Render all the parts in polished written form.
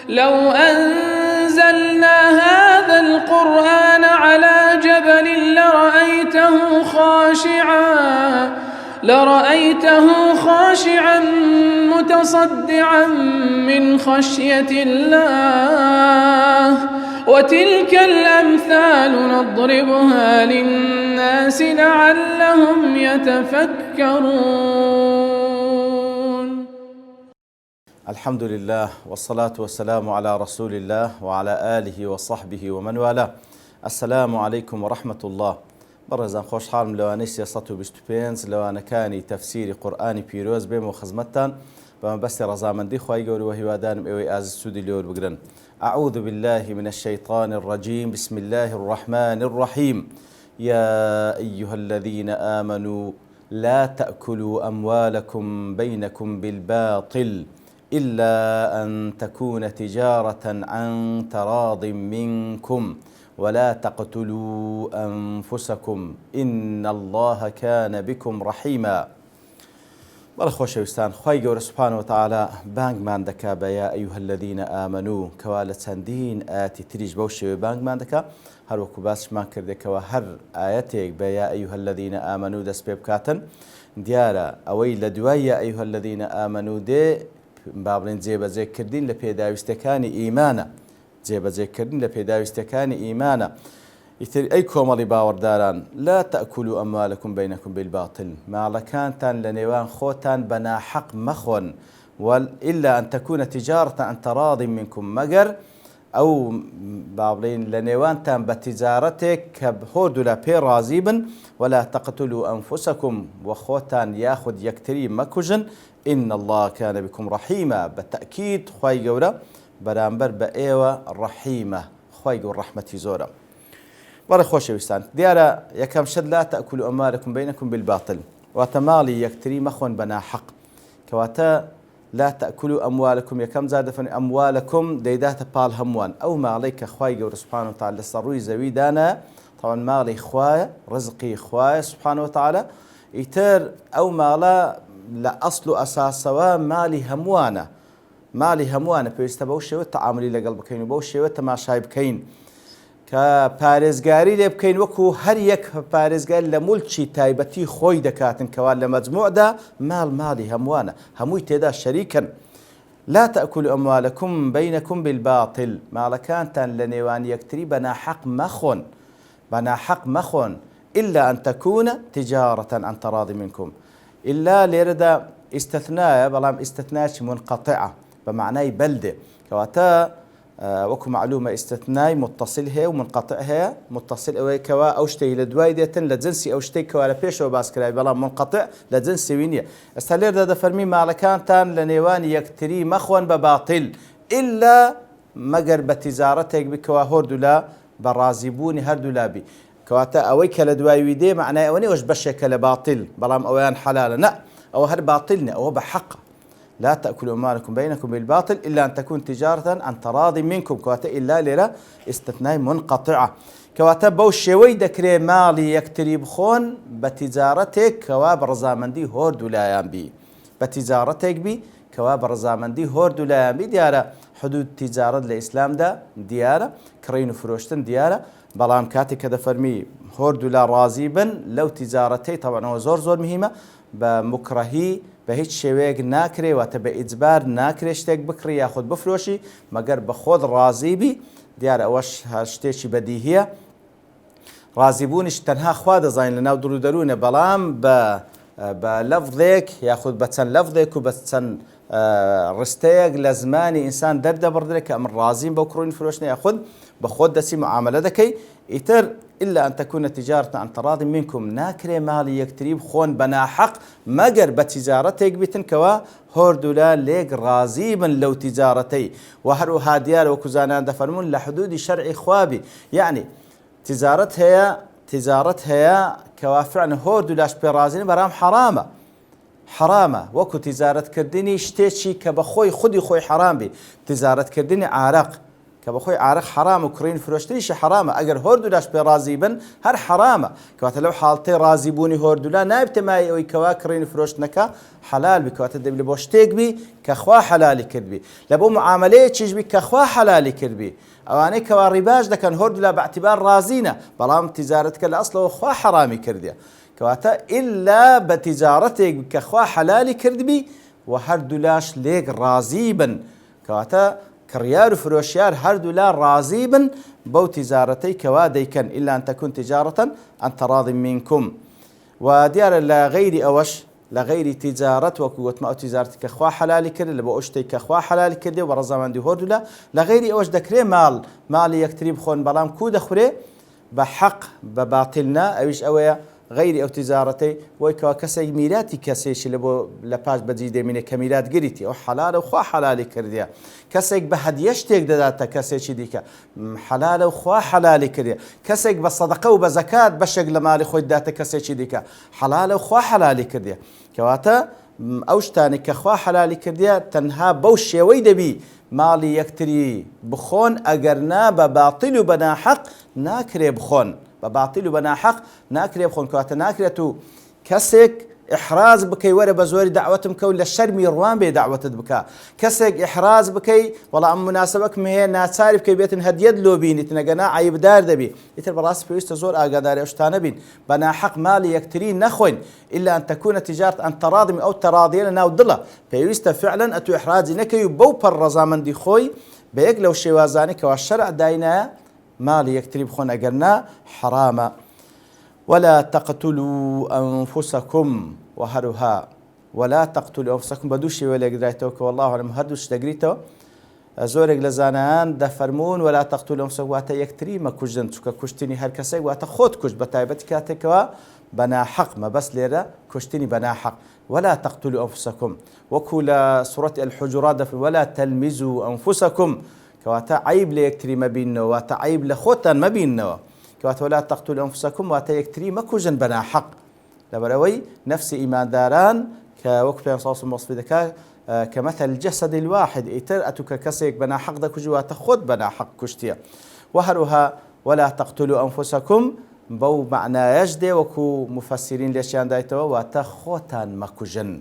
لو أنزلنا هذا القرآن على جبل لرأيته خاشعا متصدعا من خشية الله وتلك الأمثال نضربها للناس لعلهم يتفكرون. الحمد لله والصلاة والسلام على رسول الله وعلى آله وصحبه ومن والاه. السلام عليكم ورحمة الله. بەڕێزان خۆشحاڵم لەوانەی 325 لەوانەکانی تەفسیری قورئانی پیرۆز بێم و خزمەتتان بە مەبەستی ڕەزامەندی خوای گەورە و هیوادارم ئێوەی ئازیز سوودی لێوە بگرن. أعوذ بالله من الشيطان الرجيم بسم الله الرحمن الرحيم يا أيها الذين آمنوا لا تأكلوا أموالكم بينكم بالباطل إلا أن تكون تجارة عن تراض منكم ولا تقتلوا أنفسكم إن الله كان بكم رحيما. بەڵێ خۆشەویستان، خوای گەورە سوبحانە وتعالە بانگمان دەکا بە یا ئەیها الذین ئامنوا کەوا لە چەندین ئاەتی تریش بەو شێوەیە بانگمان دەکا، هەروەکو باسشمان کردێکەوە هەر ئاەتێک بە یا ئەیها الذین ئامنوا دەست پێ بکاتن دیارە ئەوەی لە دوای یا ئەیها الذین ئامنوا دێ با بڵێن جێبەجێکردین لە پێداویستەکانی ئیمانە، جێبەجێکردن لە پێداویستەکانی ئیمانە. ئیتر ئەی کۆمەڵی باوەڕداران، لا تأكلوا أموالكم بينكم بالباطل، ماڵەکانتان لە نێوان خۆتان بە ناحەق مەخۆن، إلا أن تكون تجارة عن تراض منكم، مەگەر ئەو با بڵێن لە نێوانتان بە تیجارەتێک کە هۆردوو لە پێ ڕازی بن، ولا تقتلوا أنفسكم و خۆتان یاخود یەکتری مەکوژن، إن الله كان بكم رحيما، بەتەئکید خوای گەورە بەرامبەر بە ئێوە ڕەحیمە، خوای گەورە ڕەحمەتی زۆرە. بەڵێ خۆشەویستان، دیارە یەکەم شت لا تأكلوا أموالكم بينكم بالباطل، واتە ماڵی یەکتری مەخۆن بە ناحەق، کەواتە لا تأكلوا أموالكم یەکەم جار دەفەرمێ ئەموالەکم دەیداتە پاڵ هەمووان، ئەو ماڵەی کە خوای گەورە سوبحانە وتعالە لەسەر ڕووی زەوی دانایە، تاوان ماڵی خوایە، ڕزقی خوایە سوبحانە وتعالە، ئیتر ئەو ماڵە لە ئەسڵ و ئەساسەوە ماڵی هەمووانە، ماڵی هەمووانە، پێویستە بەو شێوە تەعاملی لەگەڵ بکەین و بەو شێوە تەماشای بکەین کە پارێزگاری لێ بکەین وەکو هەر یەک پارێزگار لە مولکی تایبەتی خۆی دەکاتن، کەوا لە مەجموعدا ماڵی هەمووانە، هەمووی تێدا شەریکن. لا تأكلوا أموالكم بينكم بالباطل، ماڵەکانتان لە نێوان یەکتری بە ناحەق مەخۆن، بە ناحەق مەخۆن، إلا أن تكون تجارة عن تراض منكم. إلا لێرەدا ئیستثنایە، بەڵام ئیستثنایەکی منقەطعە بمعنای بەلدێ، کەواتە وەکو معلومە ئیستثنای متصل هەیە و منقەطع هەیە. متصل ئەوەیە کەوا ئەو شتەی لە دوای دێتن لە جنسی ئەو شتەی کەوا لە پێشەوە باس کرای، بەڵام منقەطع لە جنسیوی نییە. ئێستا لێرەدا دەفەرمی ماڵەکانتان لە نێوان یەکتری مەخۆن بە باتیل، ئیلا مەگەر بە تیجارەتێک بکەوە هۆردوو لە بە ڕازیبوونی هەردوو لابی، کەواتە ئەوەی کە لە دوایوی دێ معنای ئەوە نەوەش بەشێکە لە باتیل بەڵام ئەویان حەلالە، نە، ئەوە هەر باتیل نە، ئەوە بە حەق. لا تأكلوا أموالكم بينكم بالباطل إلا أن تكون تجارة عن تراض منكم، كواتا إلا ليرة استثناء منقطعة، كواتا بو شوي دكري مالي يكتري بخون بتجارتك كوا برزامندي هورد ولايان بي، بتجارتك بي كوا برزامندي هورد ولايان بي، ديارة حدود تجارة الإسلام دا ديارة كرين فروشتن ديارة، بلام كاتي كذا فرمي هورد ولا رازيبا لو تجارتي، طبعا هو زور مهمة بمكرهي بە هیچ شێوەیەک ناکرێ، واتە بە ئیجبار ناکرێ شتێک بکڕی یاخود بفرۆشی مەگەر بە خۆت ڕازیبی. دیارە ئەوەش شتێکی بەدیهیە، ڕازیبوونیش تەنها خوا دەزانین لە ناو دڵ و دەروونە، بەڵام بە لەفظێک یاخود بە چەند لەفظێک و بە چەند ڕستەیەک لە زمانی ئینسان دەردەبڕدرێت کە ئەمە ڕازیم بەو کڕۆنی فرۆشتنە، یاخود بە خۆت دەچی معاملە دەکەی. ئیتر إلا أن تكون تجارة عن تراض منكم، ناكري مالي يكتريب خون بناحق مەگەر بە تیجارەتێک بیتن کەوا هۆردوولا لێک ڕازیبن لەو تیجارەتەی، و هەروەها دیارە وەکو زانان دەفەرمون لە حدودی شەرعی خوابی، یعنی تیجارەت هەیە کەوا فعلا هۆردوولاش پێ ڕازین، بەرام حرامە، وەکو تیجارەتکردنی شتێکی کە بە خۆی خودی خۆی حرام بی، تیجارەتکردنی عارەق کە بەخۆی عارق حرام و کڕین فرۆشتنیشی حرامە ئەگەر هۆردولاش پێ رازی بن هەر حرامە کەواتە لەو حاڵتەی رازی بوونی هۆردولا نابێتە مای ئەوەی کەوا کڕین فرۆشتنەکە حلال بی کەواتە دەبێت بۆ شتێک بی کە خوا حلالی کردبی لە بۆ معاملەیەکیش بی کە خوا حلالی کردبی ئەوانەی کەوا ڕیباش دەکەن هۆردولا باعتیبار رازینە بەڵام تیجارەتکە لە ئەسڵەوە خوا حرامی کردیە کەواتە ئیلا بە تیجارەتێک کە خوا حلالی کردبی و هەردوولاش لێک رازی بن کەواتە کڕیار و فرۆشیار هەردوو لا رازی بن بەو تیجارەتەی کەوا دەیکەن ئیلا ئەن تەکون تیجارەتەن ئەن تەڕاضٍ منکم و دیارە لە غەیری ئەوەش لە غەیری تیجارەت وەکو گوتمە ئەو تیجارەتی کە خوا حلالی کرد لە بۆ ئەو شتێک کە خوا حلالی کردێ و ڕەزامەندی هۆردوولا لە غەیری ئەوەش دەکرێ ماڵی یەکتری بخۆن بەڵام کو دەخورێ بە حەق بە باتیل نا ئەویش ئەوەیە غەیری ئەو تیجارەتەی وەی کەوا کەسێک میراتی کەسێکی لە پاش بەجی دەمینێ کە میرات گریتی ئەو حلالە و خوا حلالی کردیە کەسێک بە هەدیە شتێک دەداتە کەسێکی دیکە حلالە و خوا حلالی کردیە کەسێک بە سەدەقە و بە زەکات بەشێک لە ماڵی خۆی داتە کەسێکی دیکە حلالە و خوا حلالی کردیە کەواتە ئەو شتانی کە خوا حلالی کردیە تەنها بەو شێوەی دەبی ماڵی یەکتری بخۆن ئەگەر نا بە باتیل و بە ناحەق ناکرێ بخۆن بە باتیل و بە ناحەق ناکرێ بخۆن کەواتە ناکرێت و کەسێک ئحراز بکەی وەرە بە زۆری دعوەتم کەوت لە شەرمی ڕوان بێ دعوەتت بکە کەسێک ئحراز بکەی وەڵام مناسبەکم هەیە ناچاری بکەی بێتن هەدیەت لۆ بینیت نەگەنا عیبدار دەبی ئیتر بەڕاستی پێویستە زۆر ئاگاداری ئەو شتانە بین بە ناحەق ماڵی یەکتری نەخۆین ئیلا ئەن تەکونە تیجارەت ئەن تەڕاضٍ ئەو تەڕاضیە لە ناو دڵە پێویستە فعلەن ئەتوی ئحرازی نەکەی و بەو پەر ڕەزامەندی خۆی بە یەک لەو شێوازانەی کەوا شەرع داینایە ماڵی یەکتری بخۆن ئەگەر نا حرامە ولا تقتلوا أنفسكم وهروها ولا تقتلوا أنفسكم بدوشي ولا قدرتوك والله أعلم هردوش تقريتو زۆرێک لە زانایان دەفەرمون ولا تقتلوا أنفسكم واتە یەکتری مەکوژن چونکە کوشتنی هەر کەسێک واتە خۆت کوشت بە تایبەتی کاتێکەوە بە ناحەق مەبەست لێرە کوشتنی بە ناحەق ولا تقتلوا أنفسكم وەکو لە سورة الحجرات دەفەرمێ ولا تلمزوا أنفسكم کەواتە عیب لە یەکتری مەبیننەوە واتە عیب لە خۆتان مەبیننەوە کەواتە ولا تقتلوا أنفسكم واتە یەکتری مەکوژن بە ناحەق لەبەرەوەی نفسی ئیمانداران کە وەکو پێغەمبەر صلی الله علیه و سلم دەکات كمثل الجسد الواحد ئیتر ئەتوکە کەسێک بە ناحەق دەکوژی واتە خۆت بە ناحەق کوشتیە وهروها ولا تقتلوا أنفسكم بەو معنایەش دێ وەکو مفەسرین لێشیان دایتەوە واتە خۆتان مەکوژن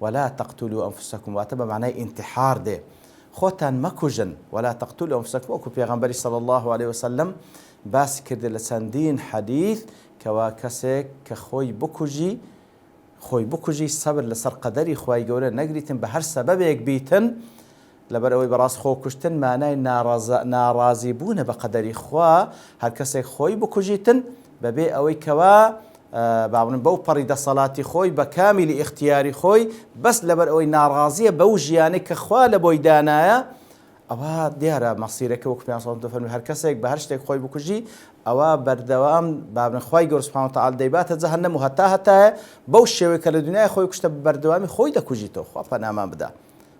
ولا تقتلوا أنفسكم واتە بە معنای انتحار دێ خۆتان مەکوژن ولا تقتلوا أنفسكم وەکو پێغەمبەری صلی الله عليه وسلم باسی کردە لە چەندین حەدیث کەوا کەسێک کە خۆی بکوژی سەبر لەسەر قەدەری خوای گەورە نەگریتن بە هەر سەبەبێک بیتن لەبەر ئەوەی بەڕاست خۆ کوشتن مانای ناڕازی بوونە بە قەدەری خوا هەر کەسێک خۆی بکوژیتن بەبێ ئەوەی کەوا باڵن بەو پەڕی دەسەڵاتی خۆی بە کامیلی ئیختیاری خۆی بەس لەبەر ئەوەی ناڕازیە بەو ژیانەی کە خوا لە بۆی دانایە ئەوە دیارە مەسیرەکە وەکو پێغەمبەر صلی الله علیه و سلم هەر کەسێک بە هەر شتێک خۆی بکوژی ئەوە بەردەوام بابن خوای گەورە سوبحانه وتعالە دەیباتە جەهەنەم و هەتایە بەو شێوەیە کە لە دنیای خۆی کوشتە بە بەردەوامی خۆی دەکوژیتەوە خوا پەنامان بدا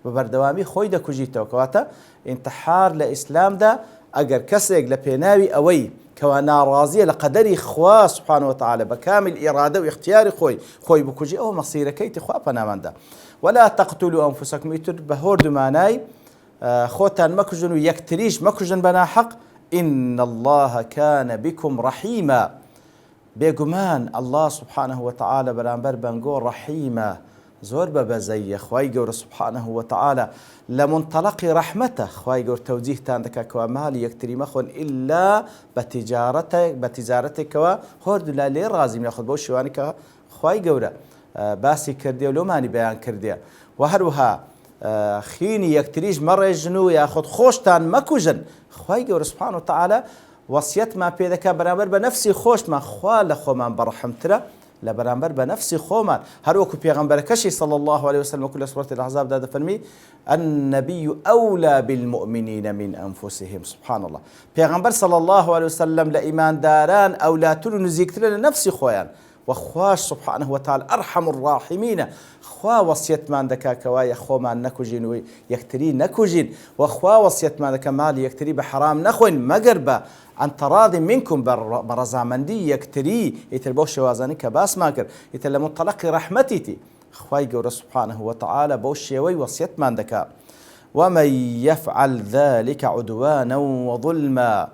بە بەردەوامی خۆی دەکوژیتەوە کەواتە ئینتحار لە ئیسلامدا ئەگەر کەسێک لە پێناوی ئەوەی کەوا ناڕازیە لە قەدەری خوا سوبحانه وتعالە بە کامل ئیرادە و اختیاری خۆی بکوژی ئەوە مەسیرەکەیتی خوا پەناماندا ولا تقتلوا أنفسكم ئیتر بە هۆردومانای خۆتان مەکوژن و یەکتریش مەکوژن بە ناحەق إن الله كان بكم رحيما بێگومان الله سبحانه وتعالى بەرامبەر بەنگۆ ڕەحیمە زۆر بەبەزەیە خوای گەورە سبحانه وتعالى لە منطلقی ڕەحمەتە خوای گەورە تەوجیهتان دەکات کەوا ماڵی یەکتری مەخۆن ئیلا بە تیجارەتێکەوە هۆردوولا لێ ڕازی نەخۆت بەو شێوانەی کە خوای گەورە باسی کردێ و لۆمانی بەیان کردێ و هەروها خینی یەکتریش مەڕێژن و یاخۆت خۆشتان مەکوژن خوای گەورە سوبحانه وتعالى وەسیەتمان پێ دەکات بەرامبەر بە نەفسی خۆشمان خوا لە خۆمان بەڕەحمترە لە بەرامبەر بە نەفسی خۆمان هەروەکو پێغەمبەرەکەشی صلی الله عليه وسلم وەکو لە سورة الأحزاب دا دەفەرمی النبي أولى بالمؤمنين من أنفسهم سبحان الله پێغەمبەر صلی الله عليه وسلم لە ئیمانداران ئەولاتر و نزیکترە لە نەفسی خۆیان وخواش سبحانه وتعالى أرحم الراحمين خوا وصيت ما عندك كوايا خو ما نكوجين ويكتري نكوجين وخوا وصيت ما عندك مال يكتري بحرام نخوين مقربة عن تراض منكم برزامندي يكتري يتربوش شوازاني كباس ماكر يتلمو طلق رحمتي خواي جور سبحانه وتعالى بوش يوي وصيت ما عندك ومن يفعل ذلك عدوانا وظلما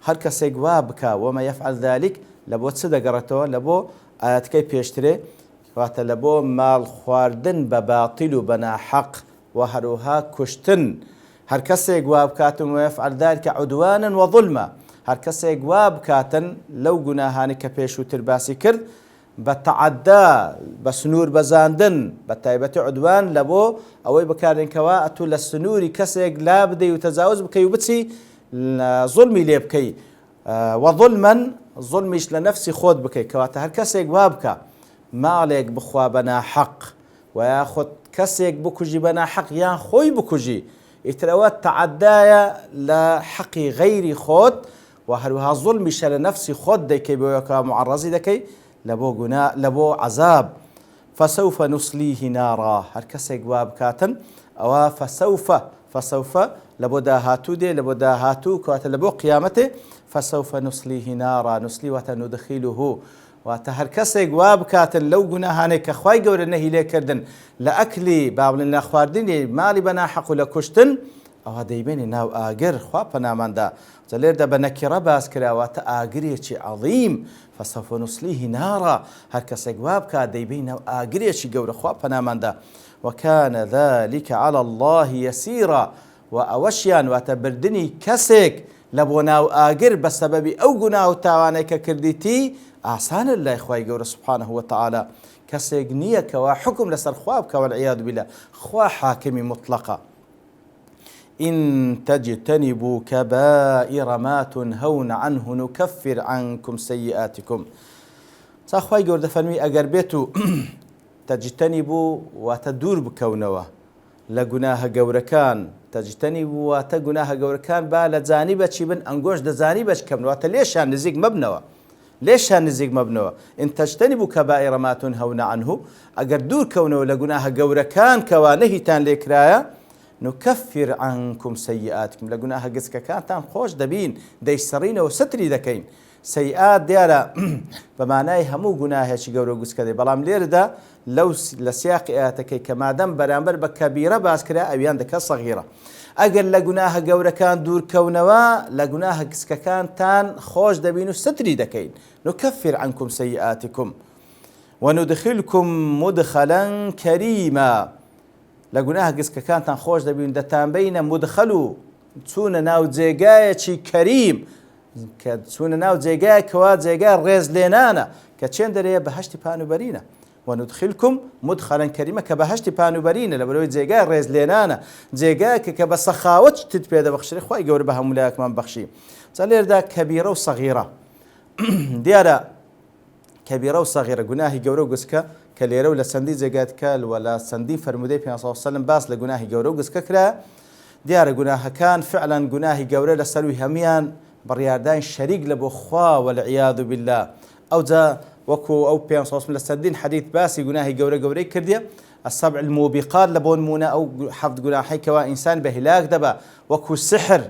هەر کەسێک وا بکە ومە يفعل ذلك لە بۆ چ دەگەڕێتەوە لە بۆ ئاەتەکەی پێشترێ کەواتە لە بۆ ماڵ خواردن بە باتیل و بە ناحەق و هەروەها کوشتن هەر کەسێک وا بکاتن ومە يفعل ذلك عدوانا وظلما هەر کەسێک وا بکاتن لەو گوناهانی کە پێشووتر باسی کرد بە تەعەدا بە سنوور بەزاندن بە تایبەتی عودوان لە بۆ ئەوەی بەکارێنکەوە ئەتوو لە سنووری کەسێک لا بدەی و تەجاوز بکەی و بچی زڵمی لێ بکەی وەظڵمەن زڵمیش لە نەفسی خۆت بکەی کەواتە هەر کەسێک وا بکە ماڵێک بخوا بە ناحەق و یاخود کەسێک بکوژی بە ناحەق یان خۆی بکوژی ئیتر ئەوە تەعەدایە لە حەقی غەیری خۆت و هەروەها زڵمیشە لە نەفسی خۆت دەیکەی بۆیەوە معەڕەزی دەکەی لە بۆ عەزاب فسوف نصليه نارا هەر کەسێک وا بکاتن ئەوە فسوف لە بۆ داهاتوو دێ لە بۆ داهاتوو کەواتە لە بۆ قیامەتێ فسوف نصليه نارا نوسلی واتە ندخیله واتە هەر کەسێک وا بکاتن لەو گوناهانەی کە خوای گەورە نەهی لێکردن لە ئەکلی با بڵێن لە خواردنی ماڵی بە ناحەق و لە کوشتن ئەوە دەیبێنی ناو ئاگر خوا پەناماندا لێردا بە نەکیڕە باس کراواتە ئاگرێکی عەظیم فسوف نصليه نارا هەر کەسێک وا بکات دەیبێنی ناو ئاگرێکی گەورە خوا پەناماندا وكان ذلك على الله يسيرا وأوشيان واتبردني كسك لبونا وآجر بسبب أو جناه تاوانك كرديتي أحسان الله إخوي جور سبحانه وتعالى كسك نيك وحكم لسر خوابك والعياذ بالله خوا حاكم مطلقا إن تجتنبوا كبائر ما تنهون عنه نكفر عنكم سيئاتكم سأخوي جور دفنوي أجر بيتو تجتنبوا وتدور بكونوا لجناها جوركان تجتنبوا وتجناها جوركان با لجانبة شبن أنجوش دجانبة كم وات ليش هنزيق مبنوا ليش هنزيق مبنوا إن تجتنبوا كبائر ما تنهون عنه أجر دور كونوا لجناها جوركان كوانه تان لكرايا نكفر عنكم سيئاتكم لجناها جسك كان تان خوش دبين ديسرين وستري دكين سيئات ديالا بمعنى همو جناها شي جورو جسك دي بلام ليردا لو لسياق آتكي كما دم برامبر بكبيرة باسكرا أويان دكا صغيرة أجل لجناها جورا كان دور كونوا لجناها جسك كان تان خوش دبين وستري دكين نكفر عنكم سيئاتكم وندخلكم مدخلا كريما لجناها جسك كان تان خوش دبين دتان بين مدخلو تسونا ناو زيجاية كريم كتسونا ناو زيجاية كواد زيجاية ريز لينانا كتشين دريه بهشتي بانو برينا وندخلكم مدخلا كريما كبهشتي بانو برينا لبروي زيجاية ريز لينانا زيجاية كبسخاوتش تتبيدا بخشري خواهي قور بها ملاك من بخشي صالير دا كبيرة وصغيرة ديارة كبيرة وصغيرة قناهي قورو قسكا كاليرو لسندي زيجات كال ولا سندي فرمودي بيان صلى الله عليه وسلم باس لقناهي قورو قسكا كرا ديارة قناها كان فعلا قناهي قورو لسلوي هميان برياردين شريك لبو خوا والعياذ بالله أو ذا وكو أو بيان صلى الله عليه وسلم لسندين حديث باسي قناهي قوري كرديا السبع الموبقات لبون مونا أو حفظ قناهي كوا إنسان بهلاك دبا وكو السحر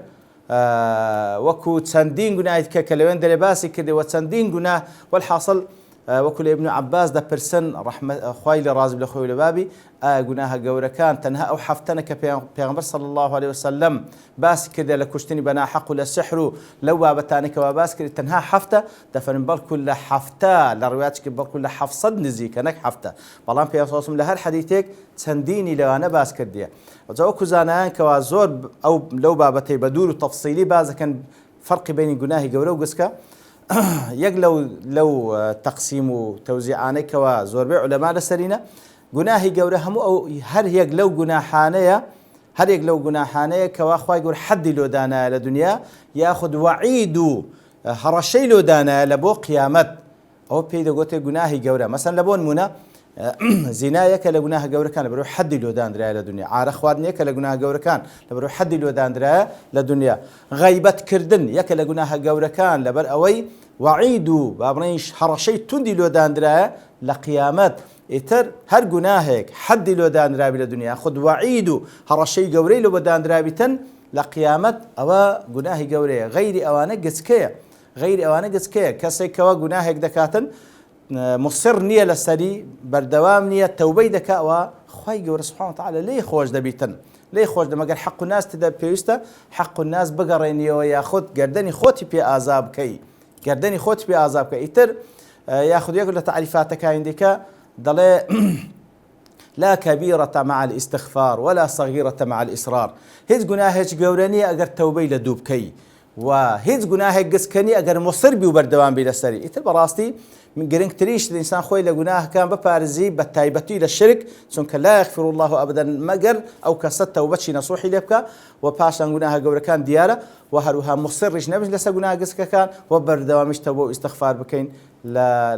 وكو تسندين قناهي كلوين دري باسي كردي وتسندين قناه والحاصل وكل ابن عباس ده برسن رحمة خوي لرازي بلخوي لبابي قناها جورا كان تنها أو حفتنا كبيغمبر صلى الله عليه وسلم باس كده لكشتني بنا حق ولا سحر لو بابتانك وباس كده تنها حفتة دفن بال كل حفتة لرواياتك بال كل حفصد نزيك نك حفتة بلان في أصوصهم لهر حديثك تنديني لو أنا باس كرديه وزوكو زانان كوازور أو لو بابتي بدور تفصيلي باز كان فرق بين قناهي جورا وقسكا يق لو تقسيم وتوزيعاني كوا زور بيع علماء لسرينا جناهي جوره هم أو هر يق لو جناحانية كوا خواي يقول حد لو دانا لدنيا ياخذ وعيد هرشي لو دانا لبو قيامت أو بيد قلت جناهي جوره مثلا لبون منا زنايا كلا جناها جورة كان لبروح حد لو دان درا لدنيا عار خوارني كلا جناها جورة كان لبروح حد لو دان درا لدنيا غيبة كردن يكلا جناها جورة كان لبر أوي وعيدو بابنيش هرشي تندي لو دان درا لقيامات إتر هر جناهك حد لو دان درا لدنيا خد وعيدو هرشي جوري لو دان درا بتن لقيامات أو جناهي جوري غير أوانق جسكية كسي كوا جناهك دكاتن مصر نية لسري بردوام نية توبي دكا وخواي جور سبحانه وتعالى ليه خوش دبيتن لێ خۆش دەمەگەر حەق و ناس تدا پێویستە حەق و ناس بگەڕێنیەوە یاخود گەردەنی خۆتی پێ ئازا بکەی گەردەنی خۆت پێ ئازا بکە. ئیتر یاخود یەک لە تعریفاتەکانی دیکە دەڵێ لا كبيرة مع الاستغفار ولا صغيرة مع الإصرار. هیچ گوناهێک گەورە نییە ئەگەر تەوبەی لە دوو بکەی و هیچ گوناهێک گسکەنی ئەگەر مصر بی و بەردەوام بی لەسەری. ئیتر بەڕاستی من گرنگتریش ئینسان خۆی لە گوناهەکان بپارێزی بە تایبەتی لە شرک، چونکە لا یغفر الله ئەبەدەن مەگەر ئەو کەسە تەوبەتی نەسوحی لێ بکە و پاشان گوناهە گەورەکان دیارە و هەروها مصریش نەبن لەسەر گوناهە گسکەکان و بەردەوامیش تەوبە و ئیستیغفار بکەین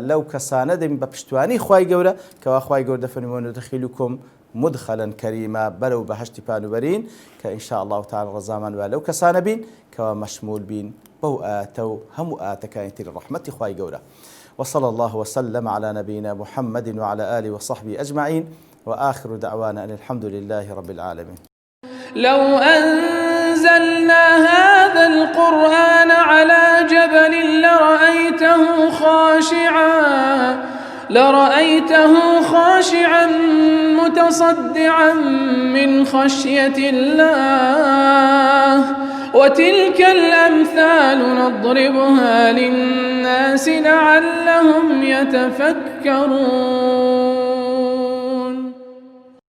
لەو کەسانە دەبین بە پشتیوانی خوای گەورە کەوا خوای گەورە دەفەرمێ وندخیلکم مدخلا كريما بلو بهشت بانوبرين كإن شاء الله تعالى رزامان ولو كسان بين كوا مشمول بين بو آتو هم آتكاين تير الرحمة خواي قولا. وصلى الله وسلم على نبينا محمد وعلى آله وصحبه أجمعين وآخر دعوانا أن الحمد لله رب العالمين. لو أنزلنا هذا القرآن على جبل لرأيته خاشعا متصدعا من خشية الله وتلك الأمثال نضربها للناس لعلهم يتفكرون.